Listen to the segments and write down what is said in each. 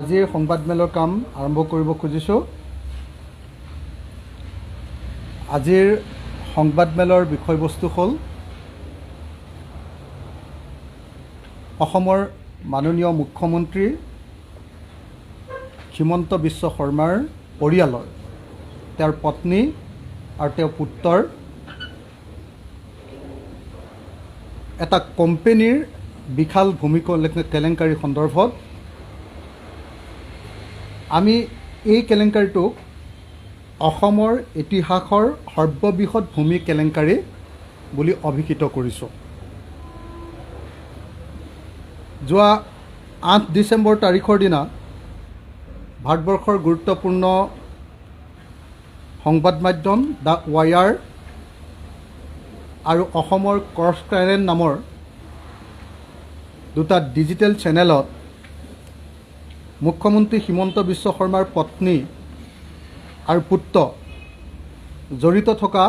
আজিৰ সংবাদমেলৰ কাম আৰম্ভ কৰিব খুজিছোঁ। আজিৰ সংবাদমেলৰ বিষয়বস্তু হ'ল অসমৰ মাননীয় মুখ্যমন্ত্ৰী হিমন্ত বিশ্ব শৰ্মাৰ পৰিয়ালৰ তেওঁৰ পত্নী আৰু তেওঁৰ পুত্ৰৰ এটা কোম্পানীৰ বিশাল ভূমি কেলেংকাৰী সন্দৰ্ভত আমি এই কেলেংকাৰীটোক অসমৰ ইতিহাসৰ সৰ্ববৃহৎ ভূমি কেলেংকাৰী বুলি অভিহিত কৰিছোঁ। যোৱা 8 ডিচেম্বৰ তাৰিখৰ দিনা ভাৰতবৰ্ষৰ গুৰুত্বপূৰ্ণ সংবাদ মাধ্যম দ্য ৱায়াৰ আৰু অসমৰ ক্ৰছ কাৰেণ্ট নামৰ দুটা ডিজিটেল চেনেলত মুখ্যমন্ত্ৰী হিমন্ত বিশ্ব শৰ্মাৰ পত্নী আৰু পুত্ৰ জড়িত থকা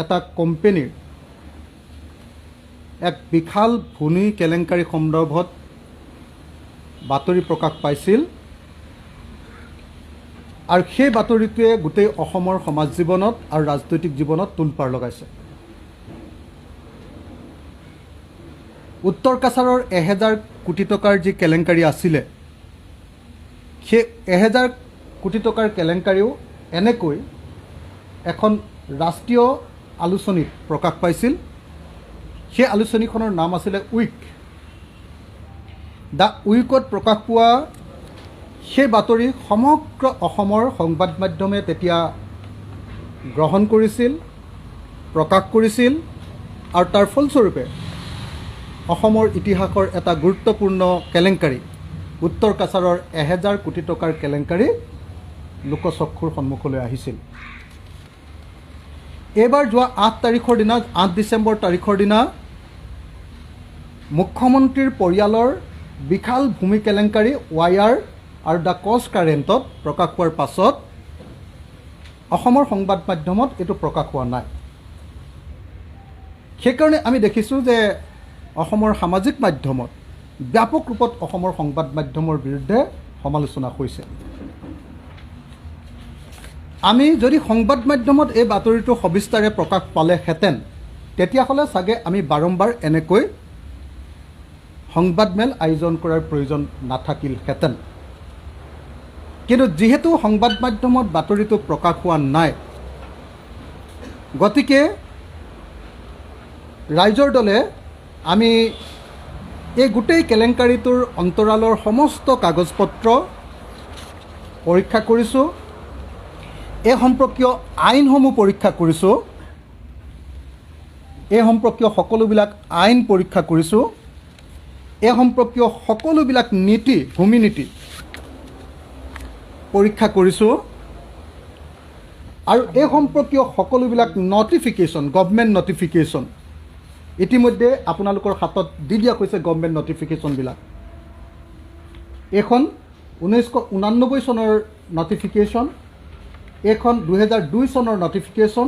এটা কোম্পানীৰ এক বিশাল ভূমি কেলেংকাৰী সন্দৰ্ভত বাতৰি প্ৰকাশ পাইছিল আৰু সেই বাতৰিটোৱে গোটেই অসমৰ সমাজ জীৱনত আৰু ৰাজনৈতিক জীৱনত তোলপাৰ লগাইছে। উত্তৰ কাছাৰৰ 1000 কোটি টকাৰ যি কেলেংকাৰী আছিলে, সেই 1000 কোটি টকাৰ কেলেংকাৰীও এনেকৈ এখন ৰাষ্ট্ৰীয় আলোচনীত প্ৰকাশ পাইছিল। সেই আলোচনীখনৰ নাম আছিলে উইক। দ্য উইকত প্ৰকাশ পোৱা সেই বাতৰি সমগ্ৰ অসমৰ সংবাদ মাধ্যমে তেতিয়া গ্ৰহণ কৰিছিল, প্ৰকাশ কৰিছিল আৰু তাৰ ফলস্বৰূপে অসমৰ ইতিহাসৰ এটা গুৰুত্বপূৰ্ণ কেলেংকাৰী উত্তৰ কাছাৰৰ 1000 কোটি টকাৰ কেলেংকাৰী লোকচক্ষুৰ সন্মুখলৈ আহিছিল। এইবাৰ যোৱা 8 ডিচেম্বৰ তাৰিখৰ দিনা মুখ্যমন্ত্ৰীৰ পৰিয়ালৰ বিশাল ভূমি কেলেংকাৰী ৱায়াৰ আৰু দ্য ক্ৰছ কাৰেণ্টত প্ৰকাশ পোৱাৰ পাছত অসমৰ সংবাদ মাধ্যমত এইটো প্ৰকাশ হোৱা নাই। সেইকাৰণে আমি দেখিছোঁ যে অসমৰ সামাজিক মাধ্যমত ব্যাপক ৰূপত অসমৰ সংবাদ মাধ্যমৰ বিৰুদ্ধে সমালোচনা হৈছে। আমি যদি সংবাদ মাধ্যমত এই বাতৰিটো সবিস্তাৰে প্ৰকাশ পালেহেঁতেন তেতিয়াহ'লে চাগে আমি বাৰম্বাৰ এনেকৈ সংবাদমেল আয়োজন কৰাৰ প্ৰয়োজন নাথাকিলহেঁতেন। কিন্তু যিহেতু সংবাদ মাধ্যমত বাতৰিটো প্ৰকাশ হোৱা নাই, গতিকে ৰাইজৰ দলে আমি এই গোটেই কেলেংকাৰীটোৰ অন্তৰালৰ সমস্ত কাগজ পত্ৰ পৰীক্ষা কৰিছোঁ, এই সম্পৰ্কীয় আইনসমূহ পৰীক্ষা কৰিছোঁ, এই সম্পৰ্কীয় সকলোবিলাক আইন পৰীক্ষা কৰিছোঁ, এই সম্পৰ্কীয় সকলোবিলাক নীতি ভূমি নীতি পৰীক্ষা কৰিছোঁ আৰু এই সম্পৰ্কীয় সকলোবিলাক নটিফিকেশ্যন গভৰ্ণমেণ্ট নটিফিকেশ্যন ইতিমধ্যে আপোনালোকৰ হাতত দি দিয়া হৈছে। গভৰ্ণমেণ্ট নটিফিকেশ্যনবিলাক এইখন 1989 চনৰ নটিফিকেশ্যন, এইখন 2002 চনৰ নটিফিকেশ্যন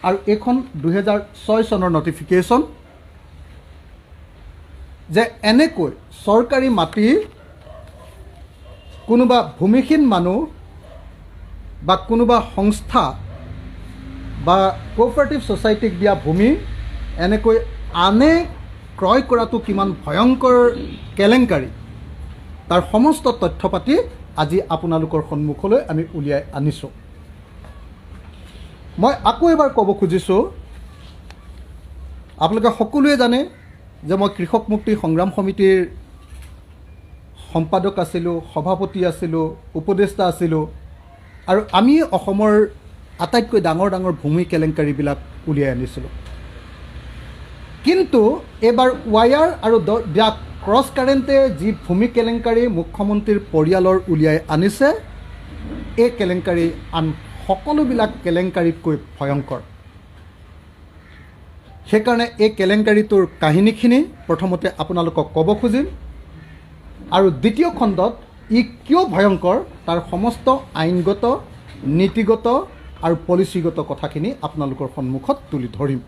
আৰু এইখন 2006 চনৰ নটিফিকেশ্যন যে এনেকৈ চৰকাৰী মাটি কোনোবা ভূমিহীন মানুহ বা কোনোবা সংস্থা বা কোঅপাৰেটিভ ছ'চাইটিক দিয়া ভূমি এনেকৈ আনে ক্ৰয় কৰাটো কিমান ভয়ংকৰ কেলেংকাৰী তাৰ সমস্ত তথ্য পাতি আজি আপোনালোকৰ সন্মুখলৈ আমি উলিয়াই আনিছোঁ। মই আকৌ এবাৰ ক'ব খুজিছোঁ, আপোনালোকে সকলোৱে জানে যে মই কৃষক মুক্তি সংগ্ৰাম সমিতিৰ সম্পাদক আছিলোঁ, সভাপতি আছিলোঁ, উপদেষ্টা আছিলোঁ আৰু আমি অসমৰ আটাইতকৈ ডাঙৰ ডাঙৰ ভূমি কেলেংকাৰীবিলাক উলিয়াই আনিছিলোঁ। কিন্তু এইবাৰ ৱায়াৰ আৰু দ্য ক্ৰছ কাৰেণ্টে যি ভূমি কেলেংকাৰী মুখ্যমন্ত্ৰীৰ পৰিয়ালৰ উলিয়াই আনিছে, এই কেলেংকাৰী আন সকলোবিলাক কেলেংকাৰীতকৈ ভয়ংকৰ। সেইকাৰণে এই কেলেংকাৰীটোৰ কাহিনীখিনি প্ৰথমতে আপোনালোকক ক'ব খুজিম আৰু দ্বিতীয় খণ্ডত ই কিয় ভয়ংকৰ তাৰ সমস্ত আইনগত, নীতিগত আৰু পলিচিগত কথাখিনি আপোনালোকৰ সন্মুখত তুলি ধৰিম।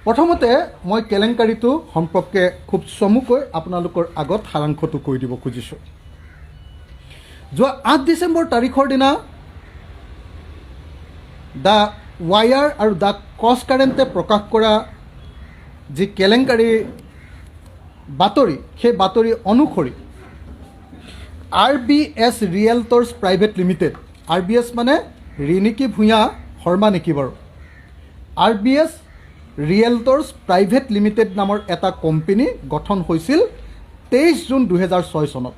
প্ৰথমতে মই কেলেংকাৰীটো সম্পৰ্কে খুব চমুকৈ আপোনালোকৰ আগত সাৰাংশটো কৈ দিব খুজিছোঁ। যোৱা 8 ডিচেম্বৰ তাৰিখৰ দিনা দ্য ৱায়াৰ আৰু দ্য ক্ৰছ কাৰেণ্টে প্ৰকাশ কৰা যি কেলেংকাৰী বাতৰি, সেই বাতৰি অনুসৰি RBS realtors private limited, RBS মানে ৰিণিকী ভূঞা শৰ্মা নেকি বাৰু, RBS ৰিয়েলটৰ্ছ প্ৰাইভেট লিমিটেড নামৰ এটা কোম্পানী গঠন হৈছিল 23 জুন 2006 চনত।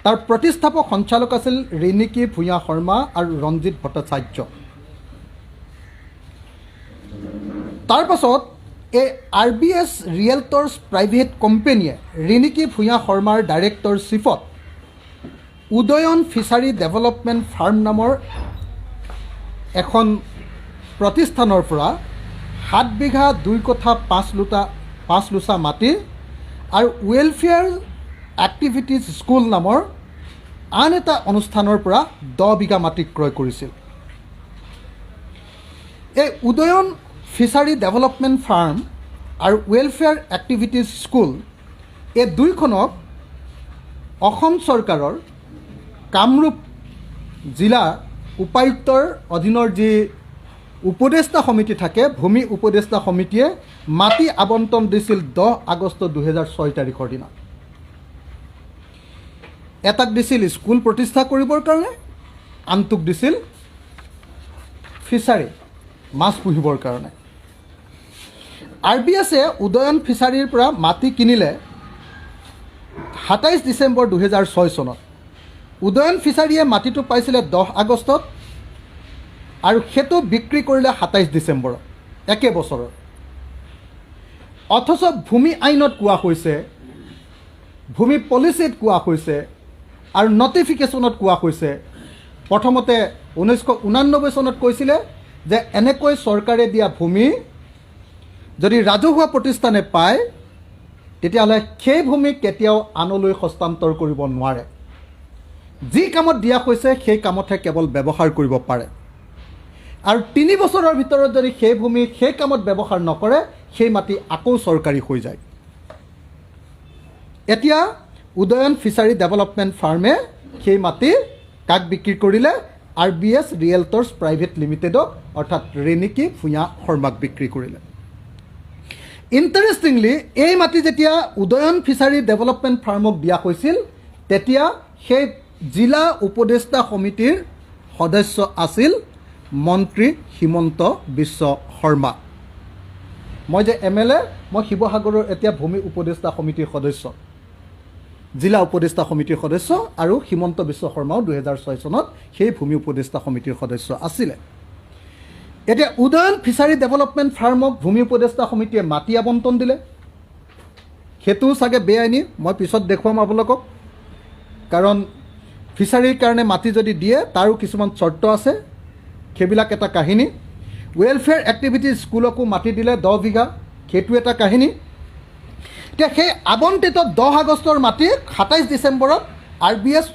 তাৰ প্ৰতিষ্ঠাপক সঞ্চালক আছিল ৰিণিকী ভূঞা শৰ্মা আৰু ৰঞ্জিত ভট্টাচাৰ্য। তাৰ পাছত এই RBS ৰিয়েলটৰ্ছ প্ৰাইভেট কোম্পানীয়ে ৰিণিকী ভূঞা শৰ্মাৰ ডাইৰেক্টৰশ্বিপত উদয়ন ফিচাৰী ডেভেলপমেণ্ট ফাৰ্ম নামৰ এখন প্ৰতিষ্ঠানৰ পৰা 7 বিঘা 2 কঠা 5 লোচা মাটি আৰু ৱেলফেয়াৰ এক্টিভিটিজ স্কুল নামৰ আন এটা অনুষ্ঠানৰ পৰা 10 বিঘা মাটি ক্ৰয় কৰিছিল। এই উদয়ন ফিচাৰী ডেভেলপমেণ্ট ফাৰ্ম আৰু ৱেলফেয়াৰ এক্টিভিটিজ স্কুল এই দুইখনক অসম চৰকাৰৰ কামৰূপ জিলা উপায়ুক্তৰ অধীনৰ যি উপদেষ্টা সমিতি থাকে, ভূমি উপদেষ্টা সমিতিয়ে মাটি আবণ্টন দিছিল 10 আগষ্ট 2006 তাৰিখৰ দিনা। এটাক দিছিল স্কুল প্ৰতিষ্ঠা কৰিবৰ কাৰণে, আনটোক দিছিল ফিচাৰী মাছ পুহিবৰ কাৰণে। RBSে উদয়ন ফিচাৰীৰ পৰা মাটি কিনিলে 27 ডিচেম্বৰ 2006 চনত। উদয়ন ফিচাৰীয়ে মাটিটো পাইছিলে 10 আগষ্টত আৰু সেইটো বিক্ৰী কৰিলে 27 ডিচেম্বৰত, একে বছৰৰ। অথচ ভূমি আইনত কোৱা হৈছে, ভূমি পলিচিত কোৱা হৈছে আৰু নটিফিকেশ্যনত কোৱা হৈছে, প্ৰথমতে 1989 চনত কৈছিলে যে এনেকৈ চৰকাৰে দিয়া ভূমি যদি ৰাজহুৱা প্ৰতিষ্ঠানে পায় তেতিয়াহ'লে সেই ভূমি কেতিয়াও আনলৈ হস্তান্তৰ কৰিব নোৱাৰে। যি কামত দিয়া হৈছে সেই কামতহে কেৱল ব্যৱহাৰ কৰিব পাৰে, আৰু 3 বছৰৰ ভিতৰত যদি সেই ভূমি সেই কামত ব্যৱহাৰ নকৰে সেই মাটি আকৌ চৰকাৰী হৈ যায়। এতিয়া উদয়ন ফিচাৰী ডেভেলপমেণ্ট ফাৰ্মে সেই মাটি কাক বিক্ৰী কৰিলে? RBS ৰিয়েলটৰ্ছ প্ৰাইভেট লিমিটেডক, অৰ্থাৎ ৰিণিকী ভূঞা শৰ্মাক বিক্ৰী কৰিলে। ইণ্টাৰেষ্টিংলি এই মাটি যেতিয়া উদয়ন ফিচাৰী ডেভেলপমেণ্ট ফাৰ্মক দিয়া হৈছিল তেতিয়া সেই জিলা উপদেষ্টা সমিতিৰ সদস্য আছিল মন্ত্ৰী হিমন্ত বিশ্ব শৰ্মা। মই যে MLA, মই শিৱসাগৰৰ এতিয়া ভূমি উপদেষ্টা সমিতিৰ সদস্য, জিলা উপদেষ্টা সমিতিৰ সদস্য, আৰু হিমন্ত বিশ্ব শৰ্মাও 2006 চনত সেই ভূমি উপদেষ্টা সমিতিৰ সদস্য আছিলে। এতিয়া উদয়ন ফিচাৰী ডেভেলপমেণ্ট ফাৰ্মক ভূমি উপদেষ্টা সমিতিয়ে মাটি আবণ্টন দিলে, সেইটোও চাগে বেআইনী, মই পিছত দেখুৱাম আপোনালোকক। কাৰণ ফিচাৰীৰ কাৰণে মাটি যদি দিয়ে তাৰো কিছুমান চৰ্ত আছে, সেইবিলাক এটা কাহিনী। ৱেলফেয়াৰ এক্টিভিটিজ স্কুলকো মাটি দিলে 10 বিঘা, সেইটো এটা কাহিনী। এতিয়া সেই আবণ্টিত 10 আগষ্টৰ মাটি 27 ডিচেম্বৰত RBS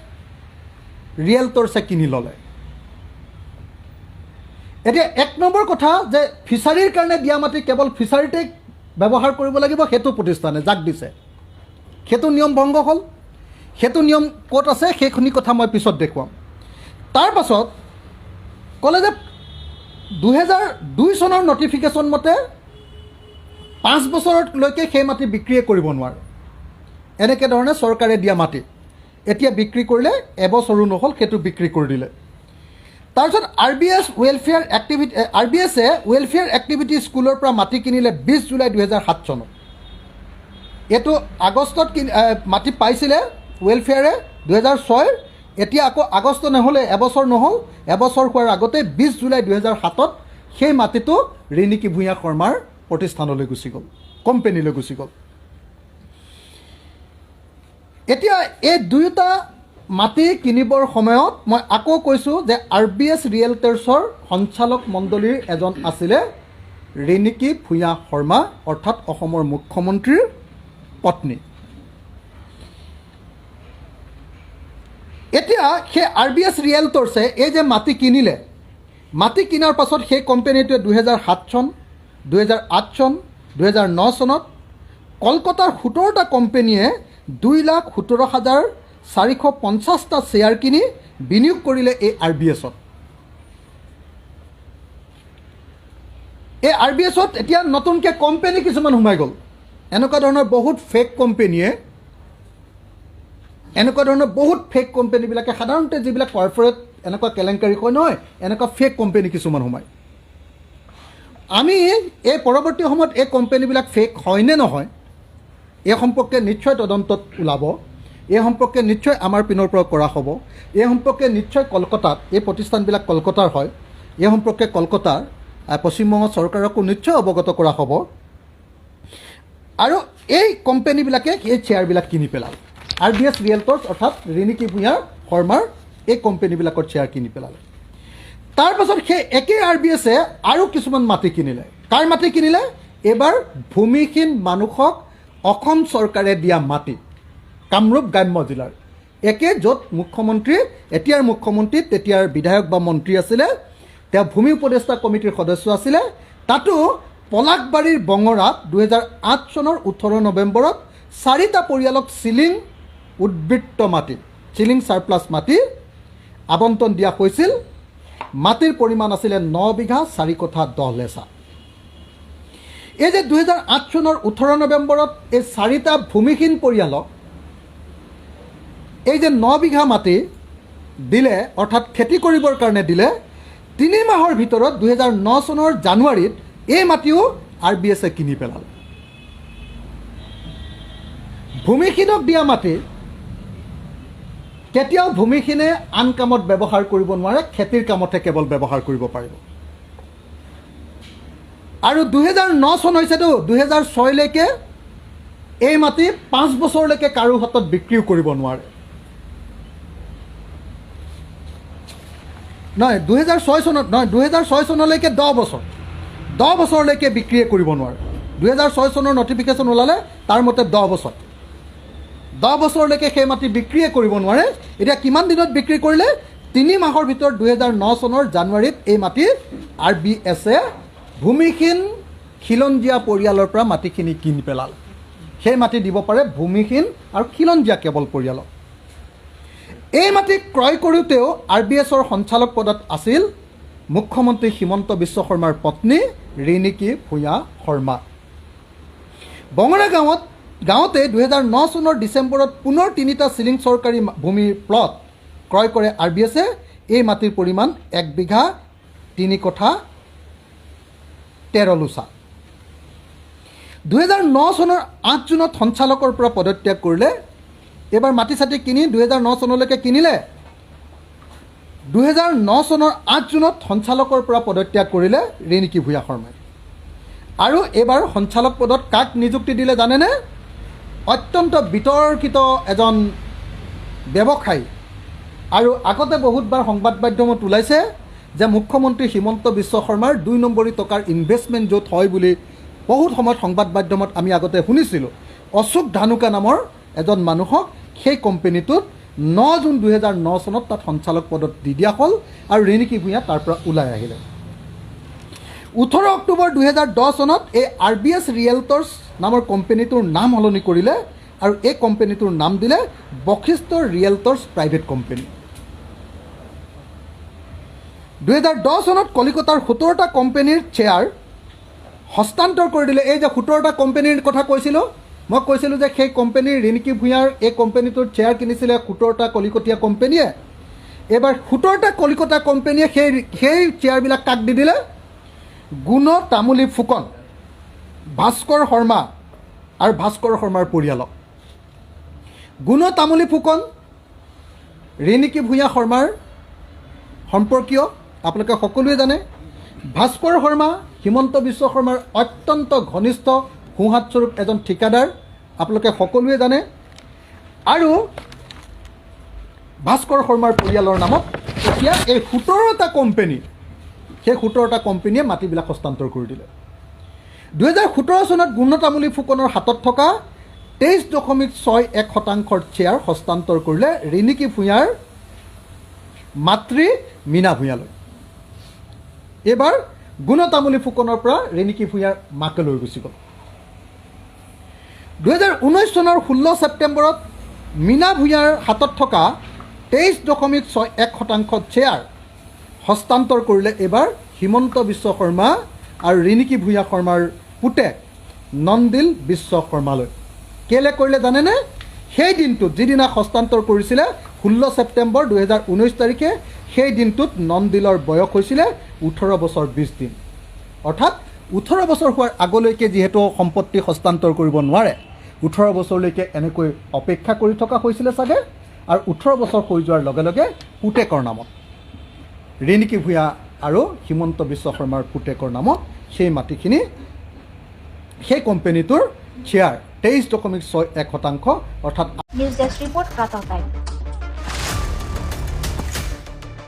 ৰিয়েলটৰ্ছে কিনি ল'লে। এতিয়া 1 নম্বৰ কথা যে ফিচাৰীৰ কাৰণে দিয়া মাটি কেৱল ফিচাৰীতে ব্যৱহাৰ কৰিব লাগিব, সেইটো প্ৰতিষ্ঠানে যাক দিছে সেইটো নিয়ম ভংগ হ'ল। সেইটো নিয়ম ক'ত আছে সেইখিনি কথা মই পিছত দেখুৱাম। তাৰ পাছত ক'লে যে 2002 চনৰ নটিফিকেশ্যন মতে 5 বছৰলৈকে সেই মাটি বিক্ৰীয়ে কৰিব নোৱাৰে। এনেকৈ ধৰণে চৰকাৰে দিয়া মাটি এতিয়া বিক্ৰী কৰিলে, এবছৰো নহ'ল সেইটো বিক্ৰী কৰি দিলে। তাৰপিছত RBSে ৱেলফেয়াৰ এক্টিভিটি স্কুলৰ পৰা মাটি কিনিলে 20 জুলাই 2007 চনত। এইটো আগষ্টত মাটি পাইছিলে ৱেলফেয়াৰে 2006, এতিয়া আকৌ আগষ্ট নহ'লে এবছৰ নহ'ল, এবছৰ হোৱাৰ আগতে 20 জুলাই 2007ত সেই মাটিটো ৰিণিকী ভূঞা শৰ্মাৰ প্ৰতিষ্ঠানলৈ গুচি গ'ল, কোম্পানীলৈ গুচি গ'ল। এতিয়া এই দুয়োটা মাটি কিনিবৰ সময়ত মই আকৌ কৈছোঁ যে RBS ৰিয়েলটৰ্ছৰ সঞ্চালক মণ্ডলীৰ এজন আছিলে ৰিণিকী ভূঞা শৰ্মা, অৰ্থাৎ অসমৰ মুখ্যমন্ত্ৰীৰ পত্নী। এতিয়া সেই RBS ৰিয়েলটৰ্ছে এই যে মাটি কিনিলে, মাটি কিনাৰ পাছত সেই কোম্পানীটোৱে 2007 চন, 2008 চন, 2009 চনত কলকাতাৰ 17টা কোম্পানীয়ে 2,17,000 450টা শ্বেয়াৰ কিনি বিনিয়োগ কৰিলে এই RBSত। এই RBSত এতিয়া নতুনকৈ কোম্পানী কিছুমান সোমাই গ'ল। এনেকুৱা ধৰণৰ বহুত ফেক কোম্পানীবিলাকে সাধাৰণতে যিবিলাক কৰ্পৰেট এনেকুৱা কেলেংকাৰী কয় নহয়, এনেকুৱা ফেক কোম্পানী কিছুমান সোমায়। আমি এই পৰৱৰ্তী সময়ত এই কোম্পানীবিলাক ফেক হয় নে নহয় এই সম্পৰ্কে নিশ্চয় তদন্তত ওলাব। এই সম্পৰ্কে নিশ্চয় আমাৰ পিনৰ পৰা কৰা হ'ব। এই সম্পৰ্কে নিশ্চয় কলকাতাত, এই প্ৰতিষ্ঠানবিলাক কলকাতাৰ হয়, এই সম্পৰ্কে কলকাতাৰ পশ্চিমবংগ চৰকাৰকো নিশ্চয় অৱগত কৰা হ'ব। আৰু এই কোম্পানীবিলাকে এই শ্বেয়াৰবিলাক কিনি পেলাল। RBS ৰিয়েলটৰ্ছ অৰ্থাৎ ৰিণিকী ভূঞা শৰ্মাৰ এই কোম্পানীবিলাকৰ শ্বেয়াৰ কিনি পেলালে। তাৰপাছত সেই একে RBSে আৰু কিছুমান মাটি কিনিলে। কাৰ মাটি কিনিলে? এইবাৰ ভূমিহীন মানুহক অসম চৰকাৰে দিয়া মাটি, কামৰূপ গ্ৰাম্য জিলাৰ একে, য'ত মুখ্যমন্ত্ৰী, এতিয়াৰ মুখ্যমন্ত্ৰী তেতিয়াৰ বিধায়ক বা মন্ত্ৰী আছিলে, তেওঁ ভূমি উপদেষ্টা কমিটিৰ সদস্য আছিলে। তাতো পলাশবাৰীৰ বঙৰাত 2008 চনৰ 18 নৱেম্বৰত 4টা পৰিয়ালক চিলিং উদ্বৃত্ত মাটি, চিলিং চাৰপ্লাছ মাটি আবণ্টন দিয়া হৈছিল। মাটিৰ পৰিমাণ আছিলে 9 বিঘা 4 কঠা 10 লেচা। এই যে 2008 চনৰ 18 নৱেম্বৰত এই 4টা ভূমিহীন পৰিয়ালক এই যে 9 বিঘা মাটি দিলে, অৰ্থাৎ খেতি কৰিবৰ কাৰণে দিলে, 3 মাহৰ ভিতৰত 2009 চনৰ জানুৱাৰীত এই মাটিও RBSে কিনি পেলালে। ভূমিহীনক দিয়া মাটি কেতিয়াও ভূমিহীনে আন কামত ব্যৱহাৰ কৰিব নোৱাৰে, খেতিৰ কামতহে কেৱল ব্যৱহাৰ কৰিব পাৰিব। আৰু 2009 চন হৈছেতো, 2006লৈকে এই মাটি 5 বছৰলৈকে কাৰো হাতত বিক্ৰীও কৰিব নোৱাৰে। নহয়, 2006 চনত নহয়, 2006 চনলৈকে 10 বছৰলৈকে বিক্ৰীয়ে কৰিব নোৱাৰে। 2006 চনৰ নটিফিকেশ্যন ওলালে, তাৰ মতে 10 বছৰ, 10 বছৰলৈকে সেই মাটি বিক্ৰীয়ে কৰিব নোৱাৰে। এতিয়া কিমান দিনত বিক্ৰী কৰিলে? 3 মাহৰ ভিতৰত 2009 চনৰ জানুৱাৰীত এই মাটি RBSে ভূমিহীন খিলঞ্জীয়া পৰিয়ালৰ পৰা মাটিখিনি কিনি পেলাল। সেই মাটি দিব পাৰে ভূমিহীন আৰু খিলঞ্জীয়া কেৱল পৰিয়ালক। এই মাটি ক্ৰয় কৰোঁতেও RBSৰ সঞ্চালক পদত আছিল মুখ্যমন্ত্ৰী হিমন্ত বিশ্ব শৰ্মাৰ পত্নী ৰিণিকী ভূঞা শৰ্মা। বঙৰা গাঁৱতে 2009 চনৰ ডিচেম্বৰত পুনৰ 3টা চিলিং চৰকাৰী ভূমিৰ প্লট ক্ৰয় কৰে RBSে। এই মাটিৰ পৰিমাণ 1 বিঘা 3 কঠা 13 লোচা। 2009 চনৰ 8 জুনত সঞ্চালকৰ পৰা পদত্যাগ কৰিলে। এইবাৰ মাটি চাটি কিনি 2009 চনলৈকে কিনিলে। 2009 চনৰ 8 জুনত সঞ্চালকৰ পৰা পদত্যাগ কৰিলে ৰিণিকী ভূঞা শৰ্মাই। আৰু এইবাৰ সঞ্চালক পদত কাক নিযুক্তি দিলে জানেনে? অত্যন্ত বিতৰ্কিত এজন ব্যৱসায়ী। আৰু আগতে বহুতবাৰ সংবাদ মাধ্যমত ওলাইছে যে মুখ্যমন্ত্ৰী হিমন্ত বিশ্ব শৰ্মাৰ 2 নম্বৰী টকাৰ ইনভেষ্টমেণ্ট য'ত হয় বুলি বহুত সময়ত সংবাদ মাধ্যমত আমি আগতে শুনিছিলোঁ। অশোক ধানুকা নামৰ এজন মানুহক সেই কোম্পানীটোত 9 জুন 2009 চনত তাত সঞ্চালক পদত দি দিয়া হ'ল আৰু ৰিণিকী ভূঞা তাৰ পৰা ওলাই আহিলে। 18 অক্টোবৰ 2010 চনত এই RBS ৰিয়েলটৰ্ছ নামৰ কোম্পানীটোৰ নাম সলনি কৰিলে আৰু এই কোম্পানীটোৰ নাম দিলে বশিষ্ঠ ৰিয়েলটৰ্ছ প্ৰাইভেট কোম্পানী। 2010 চনত কলিকতাৰ 17টা কোম্পানীৰ শ্বেয়াৰ হস্তান্তৰ কৰি দিলে। এই যে 17টা কোম্পানীৰ কথা কৈছিলোঁ, মই কৈছিলোঁ যে সেই কোম্পানীৰ ৰিণিকী ভূঞাৰ এই কোম্পানীটোৰ শ্বেয়াৰ কিনিছিলে 17টা কলিকতীয়া কোম্পানীয়ে। এইবাৰ 17টা কলিকতা কোম্পানীয়ে সেই শ্বেয়াৰবিলাক কাক দি দিলে? গুণ তামুলী ফুকন, ভাস্কৰ শৰ্মা আৰু ভাস্কৰ শৰ্মাৰ পৰিয়ালক। গুণ তামুলী ফুকন ৰিণিকী ভূঞা শৰ্মাৰ সম্পৰ্কীয়, আপোনালোকে সকলোৱে জানে। ভাস্কৰ শৰ্মা হিমন্ত বিশ্ব শৰ্মাৰ অত্যন্ত ঘনিষ্ঠ সোঁহাতস্বৰূপ এজন ঠিকাদাৰ, আপোনালোকে সকলোৱে জানে। আৰু ভাস্কৰ শৰ্মাৰ পৰিয়ালৰ নামত এতিয়া এই 17টা কোম্পানী, সেই 17টা কোম্পানীয়ে মাটিবিলাক হস্তান্তৰ কৰি দিলে। 2017 চনত গুণ তামুলী ফুকনৰ হাতত থকা 23.61% শ্বেয়াৰ হস্তান্তৰ কৰিলে ৰিণিকী ভূঞাৰ মাতৃ মীনা ভূঞালৈ। এইবাৰ গুণ তামুলী ফুকনৰ পৰা ৰিণিকী ভূঞাৰ মাকে লৈ গুচি গ'ল। 2019 চনৰ 16 ছেপ্টেম্বৰত মীনা ভূঞাৰ হাতত থকা 23.61% শ্বেয়াৰ হস্তান্তৰ কৰিলে এইবাৰ হিমন্ত বিশ্ব শৰ্মা আৰু ৰিণিকী ভূঞা শৰ্মাৰ পুতেক নন্দিল বিশ্ব শৰ্মালৈ। কেলে কৰিলে জানেনে? সেই দিনটোত যিদিনা হস্তান্তৰ কৰিছিলে 16 ছেপ্টেম্বৰ 2019 তাৰিখে, সেই দিনটোত নন্দিলৰ বয়স হৈছিলে 18 বছৰ 20 দিন। অৰ্থাৎ 18 বছৰ হোৱাৰ আগলৈকে যিহেতু সম্পত্তি হস্তান্তৰ কৰিব নোৱাৰে, 18 বছৰলৈকে এনেকৈ অপেক্ষা কৰি থকা হৈছিলে চাগে। আৰু 18 বছৰ হৈ যোৱাৰ লগে লগে পুতেকৰ নামত, ৰিণিকী ভূঞা আৰু হিমন্ত বিশ্ব শৰ্মাৰ পুতেকৰ নামত সেই মাটিখিনি, সেই কোম্পানীটোৰ শ্বেয়াৰ 23.61%, অৰ্থাৎ নিউজ ডেস্ক ৰিপোৰ্ট প্ৰাতঃ টাইম।